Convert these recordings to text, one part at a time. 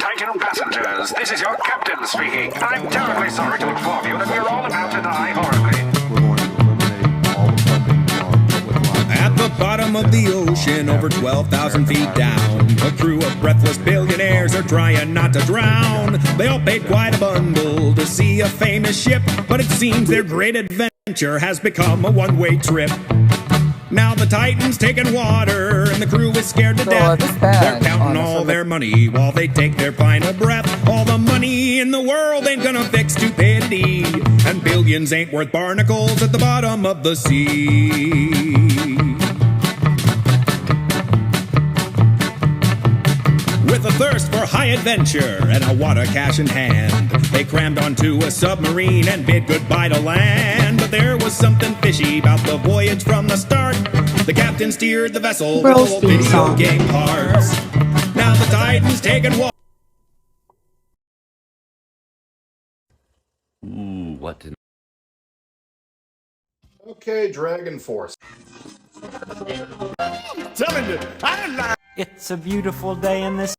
Titan passengers, this is your captain speaking. I'm terribly sorry to inform you that we're all about to die horribly. We're going to eliminate all the funding on public life. At the bottom of the ocean, over 12,000 feet down, a crew of breathless billionaires are trying not to drown. They all paid quite a bundle to see a famous ship, but it seems their great adventure has become a one-way trip. Now the Titan's taking water, and the crew is scared to death. They're counting all their money while they take their final breath. All the money in the world ain't gonna fix stupidity, and billions ain't worth barnacles at the bottom of the sea. With a thirst for high adventure and a wad of cash in hand, they crammed onto a submarine and bid goodbye to land. But there was something fishy about the voyage from the start. The captain steered the vessel with old video game parts. Now the Titan's taking water. Ooh, what did... Okay, Dragon Force. It's a beautiful day in this.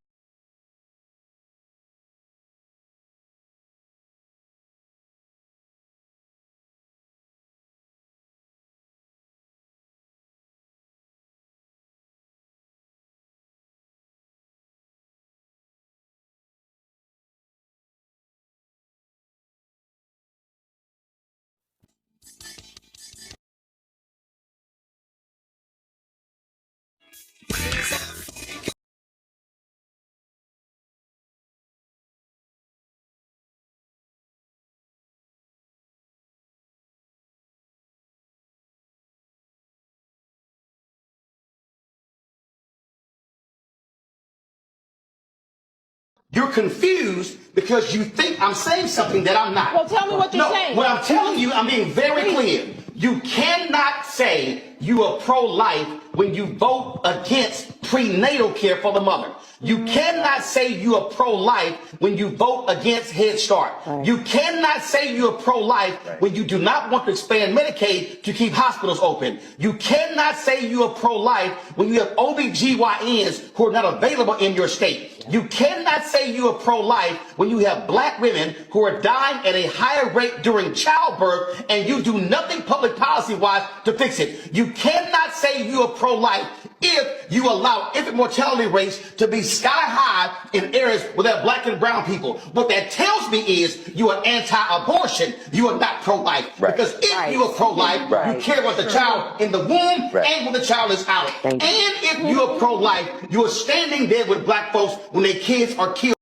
You're confused because you think I'm saying something that I'm not. Well, tell me what you're saying. What I'm telling you, I'm being very clear. You cannot say you are pro-life when you vote against prenatal care for the mother. You cannot say you are pro-life when you vote against Head Start. Right. You cannot say you are pro-life when you do not want to expand Medicaid to keep hospitals open. You cannot say you are pro-life when you have OBGYNs who are not available in your state. You cannot say you are pro-life when you have black women who are dying at a higher rate during childbirth and you do nothing public policy-wise to fix it. You cannot say you are pro-life if you allow infant mortality rates to be sky high in areas where there are black and brown people. What that tells me is you are anti-abortion. You are not pro-life. Right. Because if you are pro-life, you care about the child in the womb and when the child is out. And if you are pro-life, you are standing there with black folks when their kids are killed.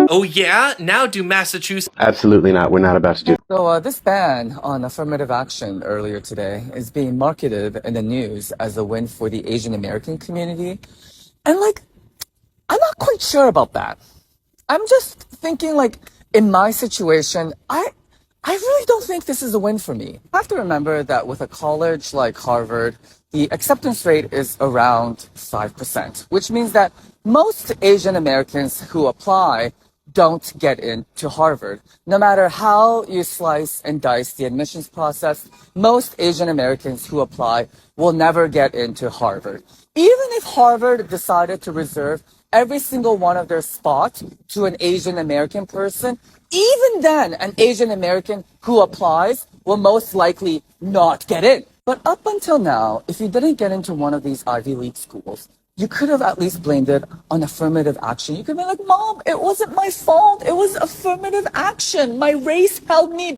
Oh yeah? Now do Massachusetts... Absolutely not. We're not about to do. So this ban on affirmative action earlier today is being marketed in the news as a win for the Asian American community. And I'm not quite sure about that. I'm just thinking in my situation, I really don't think this is a win for me. I have to remember that with a college like Harvard, the acceptance rate is around 5%, which means that most Asian Americans who apply don't get into Harvard. No matter how you slice and dice the admissions process, most Asian Americans who apply will never get into Harvard. Even if Harvard decided to reserve every single one of their spots to an Asian American person, even then, an Asian American who applies will most likely not get in. But up until now, if you didn't get into one of these Ivy League schools, you could have at least blamed it on affirmative action. You could be like, Mom, it wasn't my fault. It was affirmative action. My race held me